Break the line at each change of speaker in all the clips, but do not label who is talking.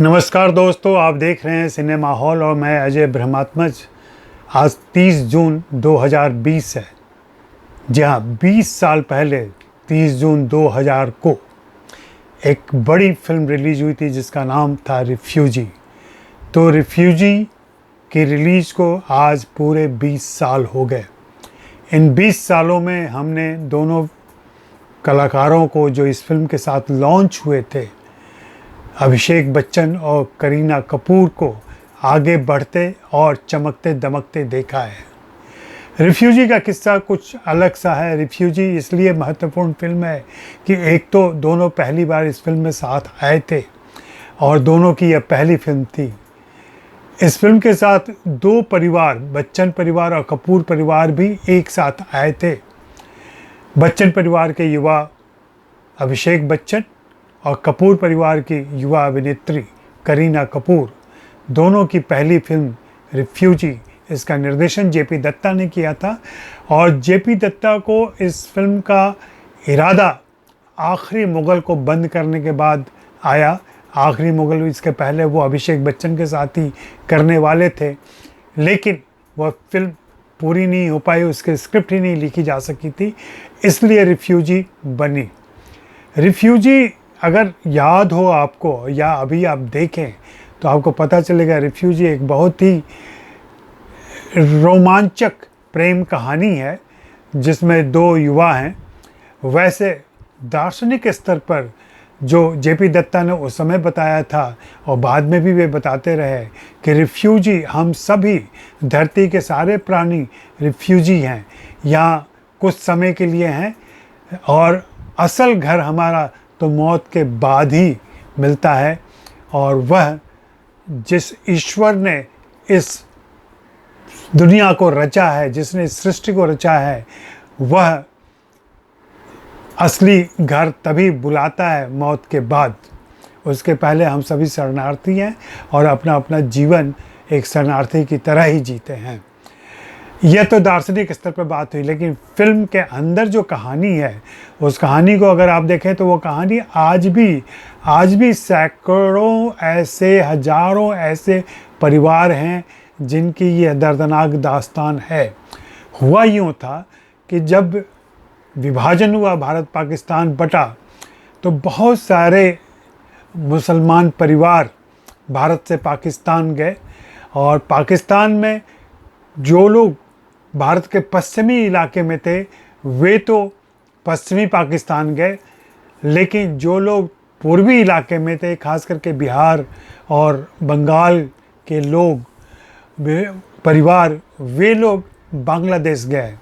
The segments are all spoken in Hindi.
नमस्कार दोस्तों, आप देख रहे हैं सिनेमा हॉल और मैं अजय ब्रह्मात्मज। आज 30 जून 2020 है। जी हाँ, 20 साल पहले 30 जून 2000 को एक बड़ी फिल्म रिलीज हुई थी जिसका नाम था रिफ्यूजी। तो रिफ्यूजी की रिलीज को आज पूरे 20 साल हो गए। इन 20 सालों में हमने दोनों कलाकारों को जो इस फिल्म के साथ लॉन्च हुए थे, अभिषेक बच्चन और करीना कपूर, को आगे बढ़ते और चमकते दमकते देखा है। रिफ्यूजी का किस्सा कुछ अलग सा है। रिफ्यूजी इसलिए महत्वपूर्ण फिल्म है कि एक तो दोनों पहली बार इस फिल्म में साथ आए थे और दोनों की यह पहली फिल्म थी। इस फिल्म के साथ दो परिवार, बच्चन परिवार और कपूर परिवार भी एक साथ आए थे। बच्चन परिवार के युवा अभिषेक बच्चन और कपूर परिवार की युवा अभिनेत्री करीना कपूर, दोनों की पहली फिल्म रिफ्यूजी। इसका निर्देशन जेपी दत्ता ने किया था और जेपी दत्ता को इस फिल्म का इरादा आखिरी मुगल को बंद करने के बाद आया। आखिरी मुगल इसके पहले वो अभिषेक बच्चन के साथ ही करने वाले थे, लेकिन वह फिल्म पूरी नहीं हो पाई, उसके स्क्रिप्ट ही नहीं लिखी जा सकी थी, इसलिए रिफ्यूजी बनी। रिफ्यूजी अगर याद हो आपको या अभी आप देखें तो आपको पता चलेगा रिफ्यूजी एक बहुत ही रोमांचक प्रेम कहानी है जिसमें दो युवा हैं। वैसे दार्शनिक स्तर पर जो जेपी दत्ता ने उस समय बताया था और बाद में भी वे बताते रहे कि रिफ्यूजी, हम सभी धरती के सारे प्राणी रिफ्यूजी हैं, यहाँ कुछ समय के लिए हैं और असल घर हमारा तो मौत के बाद ही मिलता है। और वह जिस ईश्वर ने इस दुनिया को रचा है, जिसने इस सृष्टि को रचा है, वह असली घर तभी बुलाता है मौत के बाद। उसके पहले हम सभी शरणार्थी हैं और अपना अपना जीवन एक शरणार्थी की तरह ही जीते हैं। यह तो दार्शनिक स्तर पर बात हुई, लेकिन फिल्म के अंदर जो कहानी है, उस कहानी को अगर आप देखें तो वो कहानी आज भी सैकड़ों ऐसे, हजारों ऐसे परिवार हैं जिनकी ये दर्दनाक दास्तान है। हुआ यूँ था कि जब विभाजन हुआ, भारत पाकिस्तान बटा, तो बहुत सारे मुसलमान परिवार भारत से पाकिस्तान गए और पाकिस्तान में जो लोग भारत के पश्चिमी इलाके में थे वे तो पश्चिमी पाकिस्तान गए, लेकिन जो लोग पूर्वी इलाके में थे, खास करके बिहार और बंगाल के लोग, परिवार, वे लोग बांग्लादेश गए।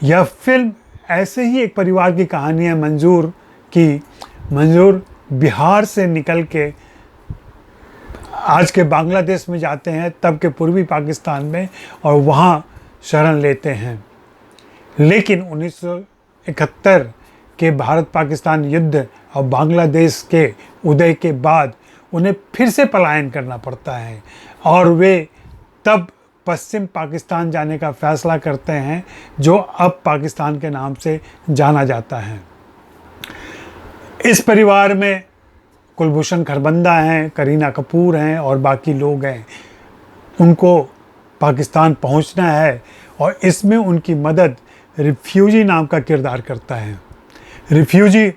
यह फिल्म ऐसे ही एक परिवार की कहानी है मंजूर की। मंजूर बिहार से निकल के आज के बांग्लादेश में जाते हैं, तब के पूर्वी पाकिस्तान में, और वहाँ शरण लेते हैं। लेकिन 1971 के भारत पाकिस्तान युद्ध और बांग्लादेश के उदय के बाद उन्हें फिर से पलायन करना पड़ता है और वे तब पश्चिम पाकिस्तान जाने का फैसला करते हैं, जो अब पाकिस्तान के नाम से जाना जाता है। इस परिवार में कुलभूषण खरबंदा हैं, करीना कपूर हैं और बाकी लोग हैं। उनको पाकिस्तान पहुंचना है और इसमें उनकी मदद रिफ्यूजी नाम का किरदार करता है। रिफ्यूजी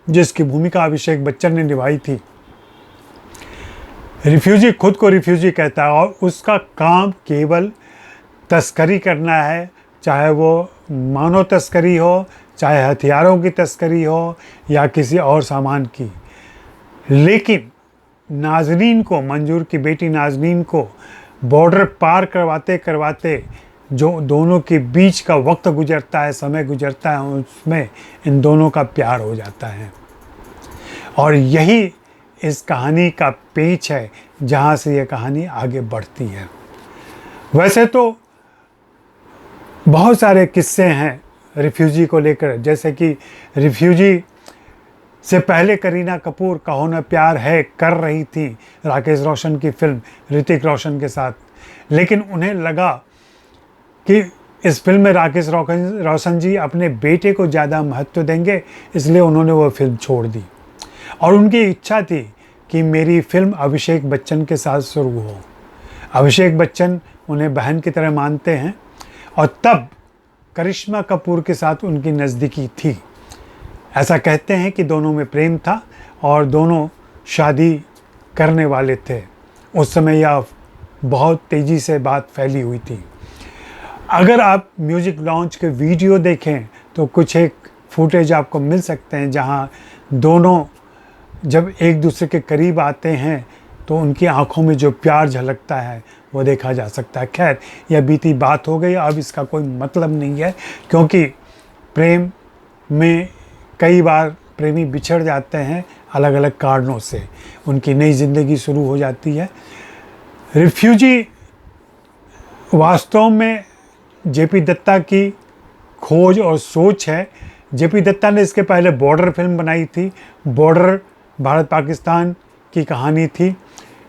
जिसकी भूमिका अभिषेक बच्चन ने निभाई थी। रिफ्यूजी खुद को रिफ्यूजी कहता है और उसका काम केवल तस्करी करना है, चाहे वो मानव तस्करी हो, चाहे हथियारों की तस्करी हो या किसी और सामान की। लेकिन नाज़नीन को, मंजूर की बेटी नाज़नीन को बॉर्डर पार करवाते करवाते जो दोनों के बीच का वक्त गुजरता है, समय गुजरता है, उसमें इन दोनों का प्यार हो जाता है। और यही इस कहानी का पेच है जहाँ से यह कहानी आगे बढ़ती है। वैसे तो बहुत सारे किस्से हैं रिफ्यूजी को लेकर, जैसे कि रिफ्यूजी से पहले करीना कपूर कहो ना प्यार है कर रही थी राकेश रोशन की फिल्म ऋतिक रोशन के साथ, लेकिन उन्हें लगा कि इस फिल्म में राकेश रोशन जी अपने बेटे को ज़्यादा महत्व देंगे, इसलिए उन्होंने वो फिल्म छोड़ दी। और उनकी इच्छा थी कि मेरी फिल्म अभिषेक बच्चन के साथ शुरू हो। अभिषेक बच्चन उन्हें बहन की तरह मानते हैं और तब करिश्मा कपूर के साथ उनकी नज़दीकी थी। ऐसा कहते हैं कि दोनों में प्रेम था और दोनों शादी करने वाले थे। उस समय यह बहुत तेज़ी से बात फैली हुई थी। अगर आप म्यूज़िक लॉन्च के वीडियो देखें तो कुछ एक फुटेज आपको मिल सकते हैं जहां दोनों जब एक दूसरे के करीब आते हैं तो उनकी आंखों में जो प्यार झलकता है वो देखा जा सकता है। खैर, यह बीती बात हो गई, अब इसका कोई मतलब नहीं है, क्योंकि प्रेम में कई बार प्रेमी बिछड़ जाते हैं अलग अलग कारणों से, उनकी नई ज़िंदगी शुरू हो जाती है। रिफ्यूजी वास्तव में जेपी दत्ता की खोज और सोच है। जेपी दत्ता ने इसके पहले बॉर्डर फिल्म बनाई थी। बॉर्डर भारत पाकिस्तान की कहानी थी।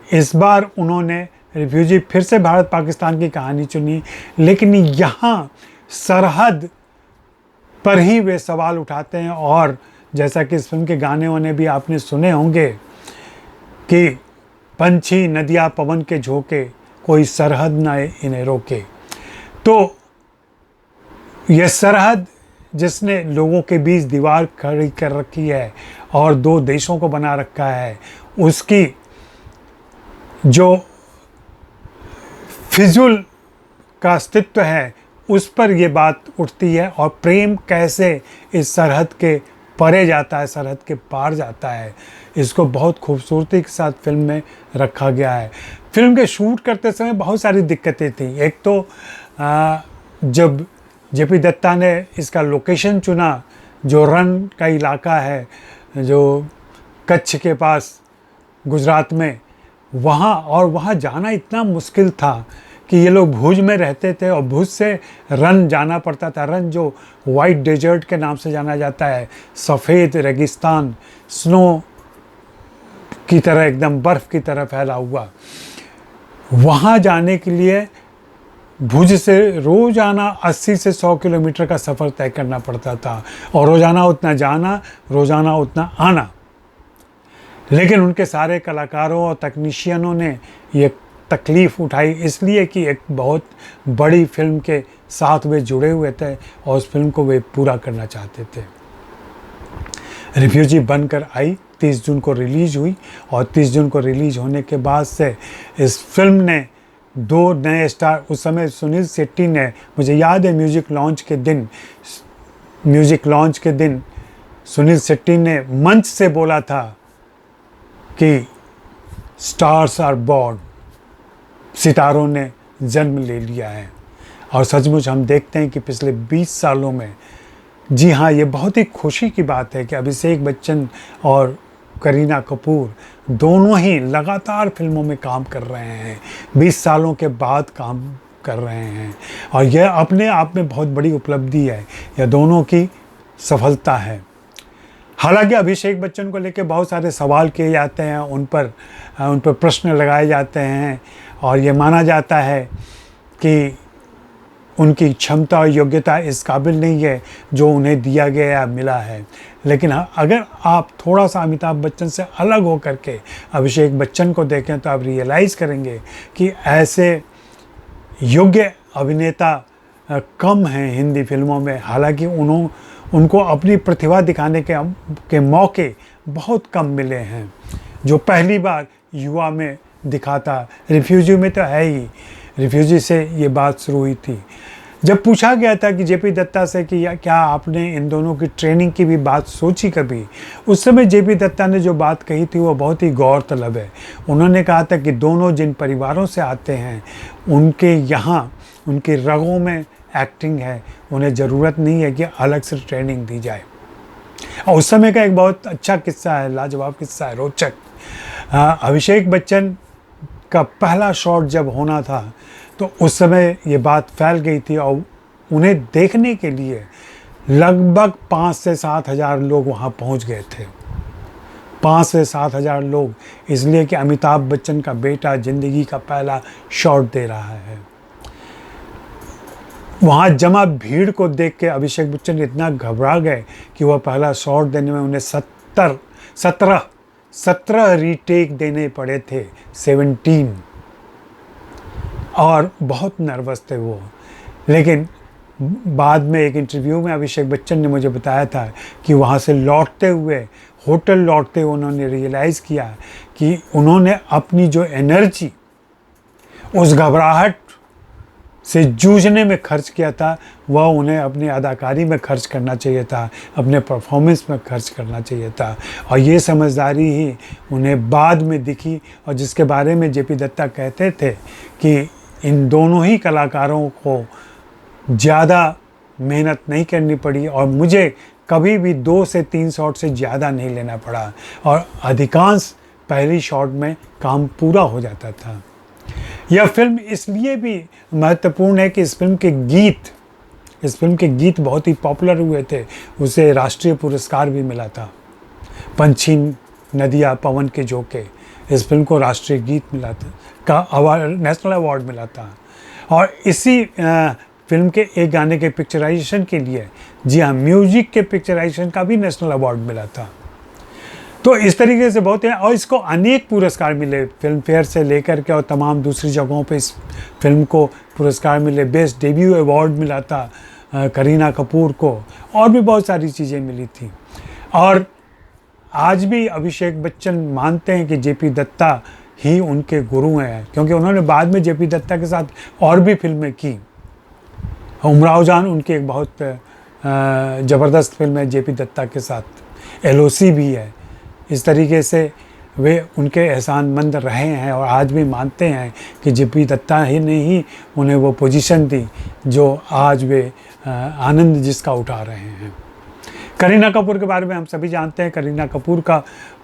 इस बार उन्होंने रिफ्यूजी फिर से भारत पाकिस्तान की कहानी चुनी, लेकिन यहाँ सरहद पर ही वे सवाल उठाते हैं। और जैसा कि इस फिल्म के गाने वाने भी आपने सुने होंगे कि पंछी नदियाँ पवन के झोंके, कोई सरहद न इन्हें रोके। तो यह सरहद जिसने लोगों के बीच दीवार खड़ी कर रखी है और दो देशों को बना रखा है, उसकी जो फिजूल का अस्तित्व है उस पर ये बात उठती है। और प्रेम कैसे इस सरहद के परे जाता है, सरहद के पार जाता है, इसको बहुत खूबसूरती के साथ फिल्म में रखा गया है। फिल्म के शूट करते समय बहुत सारी दिक्कतें थी। एक तो जब जेपी दत्ता ने इसका लोकेशन चुना, जो रन का इलाका है, जो कच्छ के पास गुजरात में, वहाँ जाना इतना मुश्किल था कि ये लोग भुज में रहते थे और भुज से रन जाना पड़ता था। रन जो वाइट डेजर्ट के नाम से जाना जाता है, सफ़ेद रेगिस्तान, स्नो की तरह, एकदम बर्फ़ की तरह फैला हुआ। वहाँ जाने के लिए भुज से रोज़ाना 80 से 100 किलोमीटर का सफ़र तय करना पड़ता था और रोज़ाना उतना जाना, रोज़ाना उतना आना। लेकिन उनके सारे कलाकारों और तकनीशियनों ने ये तकलीफ़ उठाई, इसलिए कि एक बहुत बड़ी फिल्म के साथ वे जुड़े हुए थे और उस फिल्म को वे पूरा करना चाहते थे। रिफ्यूजी बनकर आई, 30 जून को रिलीज़ हुई और 30 जून को रिलीज़ होने के बाद से इस फिल्म ने 2 नए स्टार, उस समय सुनील शेट्टी ने, मुझे याद है म्यूज़िक लॉन्च के दिन सुनील शेट्टी ने मंच से बोला था कि स्टार्स आर बॉर्न, सितारों ने जन्म ले लिया है। और सचमुच हम देखते हैं कि पिछले 20 सालों में, जी हाँ, ये बहुत ही खुशी की बात है कि अभिषेक बच्चन और करीना कपूर दोनों ही लगातार फिल्मों में काम कर रहे हैं, 20 सालों के बाद काम कर रहे हैं। और यह अपने आप में बहुत बड़ी उपलब्धि है, यह दोनों की सफलता है। हालांकि अभिषेक बच्चन को लेकर बहुत सारे सवाल किए जाते हैं, उन पर प्रश्न लगाए जाते हैं और ये माना जाता है कि उनकी क्षमता और योग्यता इस काबिल नहीं है जो उन्हें दिया गया या मिला है। लेकिन अगर आप थोड़ा सा अमिताभ बच्चन से अलग हो करके अभिषेक बच्चन को देखें तो आप रियलाइज़ करेंगे कि ऐसे योग्य अभिनेता कम हैं हिंदी फिल्मों में। हालांकि उनको अपनी प्रतिभा दिखाने के मौके बहुत कम मिले हैं, जो पहली बार युवा में दिखाता। रिफ्यूजी में तो है ही, रिफ्यूजी से ये बात शुरू हुई थी। जब पूछा गया था कि जेपी दत्ता से कि क्या आपने इन दोनों की ट्रेनिंग की भी बात सोची कभी, उस समय जेपी दत्ता ने जो बात कही थी वो बहुत ही गौरतलब है। उन्होंने कहा था कि दोनों जिन परिवारों से आते हैं उनके यहाँ उनकी रगों में एक्टिंग है, उन्हें ज़रूरत नहीं है कि अलग से ट्रेनिंग दी जाए। और उस समय का एक बहुत अच्छा किस्सा है, लाजवाब किस्सा है, रोचक। अभिषेक बच्चन का पहला शॉट जब होना था तो उस समय ये बात फैल गई थी और उन्हें देखने के लिए लगभग 5 से 7 हज़ार लोग वहाँ पहुँच गए थे। 5 से 7 हज़ार लोग, इसलिए कि अमिताभ बच्चन का बेटा ज़िंदगी का पहला शॉट दे रहा है। वहाँ जमा भीड़ को देख के अभिषेक बच्चन इतना घबरा गए कि वह पहला शॉट देने में उन्हें 17 17 रीटेक देने पड़े थे, 17, और बहुत नर्वस थे वो। लेकिन बाद में एक इंटरव्यू में अभिषेक बच्चन ने मुझे बताया था कि वहाँ से लौटते हुए, होटल लौटते हुए उन्होंने रियलाइज़ किया कि उन्होंने अपनी जो एनर्जी उस घबराहट से जूझने में खर्च किया था, वह उन्हें अपनी अदाकारी में खर्च करना चाहिए था, अपने परफॉर्मेंस में खर्च करना चाहिए था। और ये समझदारी ही उन्हें बाद में दिखी, और जिसके बारे में जेपी दत्ता कहते थे कि इन दोनों ही कलाकारों को ज़्यादा मेहनत नहीं करनी पड़ी और मुझे कभी भी 2 से 3 शॉट से ज़्यादा नहीं लेना पड़ा, और अधिकांश पहली शॉट में काम पूरा हो जाता था। यह फिल्म इसलिए भी महत्वपूर्ण है कि इस फिल्म के गीत बहुत ही पॉपुलर हुए थे। उसे राष्ट्रीय पुरस्कार भी मिला था, पंछी नदिया पवन के झोंके, इस फिल्म को राष्ट्रीय गीत मिला था, का अवार्ड, नेशनल अवार्ड मिला था। और इसी फिल्म के एक गाने के पिक्चराइजेशन के लिए, जी हाँ, म्यूजिक के पिक्चराइजेशन का भी नेशनल अवार्ड मिला था। तो इस तरीके से बहुत है, और इसको अनेक पुरस्कार मिले, फिल्म फेयर से लेकर के और तमाम दूसरी जगहों पे इस फिल्म को पुरस्कार मिले। बेस्ट डेब्यू अवार्ड मिला था करीना कपूर को, और भी बहुत सारी चीज़ें मिली थी। और आज भी अभिषेक बच्चन मानते हैं कि जेपी दत्ता ही उनके गुरु हैं, क्योंकि उन्होंने बाद में जेपी दत्ता के साथ और भी फिल्में की। उमराव जान उनकी एक बहुत ज़बरदस्त फिल्म है जेपी दत्ता के साथ, LOC भी है। इस तरीके से वे उनके एहसानमंद रहे हैं, और आज भी मानते हैं कि जेपी दत्ता ही ने ही उन्हें वो पोजीशन दी जो आज वे आनंद जिसका उठा रहे हैं। करीना कपूर के बारे में हम सभी जानते हैं। करीना कपूर का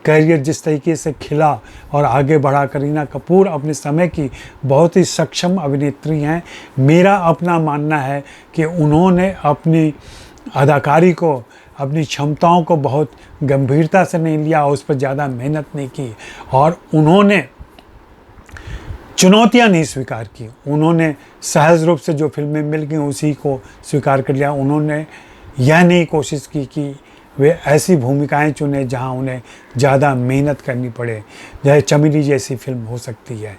करियर जिस तरीके से खिला और आगे बढ़ा, करीना कपूर अपने समय की बहुत ही सक्षम अभिनेत्री हैं। मेरा अपना मानना है कि उन्होंने अपनी अदाकारी को, अपनी क्षमताओं को बहुत गंभीरता से नहीं लिया, उस पर ज़्यादा मेहनत नहीं की, और उन्होंने चुनौतियां नहीं स्वीकार की। उन्होंने सहज रूप से जो फिल्में मिल गई उसी को स्वीकार कर लिया। उन्होंने यह नहीं कोशिश की कि वे ऐसी भूमिकाएं चुने जहां उन्हें ज़्यादा मेहनत करनी पड़े, जैसे चमेली जैसी फिल्म हो सकती है,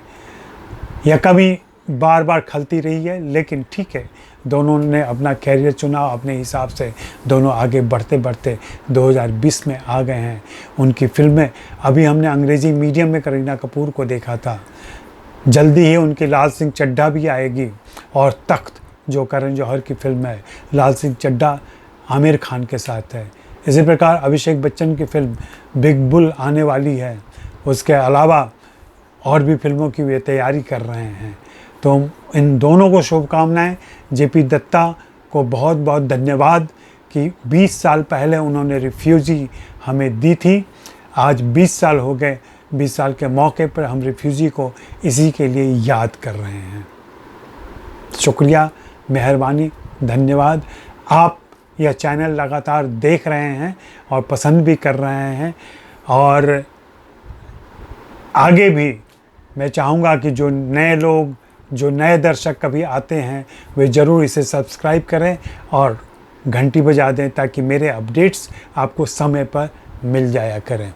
या कभी बार बार खलती रही है। लेकिन ठीक है, दोनों ने अपना कैरियर चुना, अपने हिसाब से दोनों आगे बढ़ते बढ़ते 2020 में आ गए हैं। उनकी फिल्में, अभी हमने अंग्रेज़ी मीडियम में करीना कपूर को देखा था, जल्दी ही उनकी लाल सिंह चड्ढा भी आएगी, और तख्त जो करण जौहर की फिल्म है, लाल सिंह चड्ढा आमिर खान के साथ है। इसी प्रकार अभिषेक बच्चन की फिल्म बिग बुल आने वाली है। उसके अलावा और भी फिल्मों की वे तैयारी कर रहे हैं। तो इन दोनों को शुभकामनाएं। जेपी दत्ता को बहुत बहुत धन्यवाद कि 20 साल पहले उन्होंने रिफ्यूजी हमें दी थी। आज 20 साल हो गए, 20 साल के मौके पर हम रिफ्यूजी को इसी के लिए याद कर रहे हैं। शुक्रिया, मेहरबानी, धन्यवाद। आप यह चैनल लगातार देख रहे हैं और पसंद भी कर रहे हैं, और आगे भी मैं चाहूँगा कि जो नए लोग, जो नए दर्शक कभी आते हैं, वे ज़रूर इसे सब्सक्राइब करें और घंटी बजा दें, ताकि मेरे अपडेट्स आपको समय पर मिल जाया करें।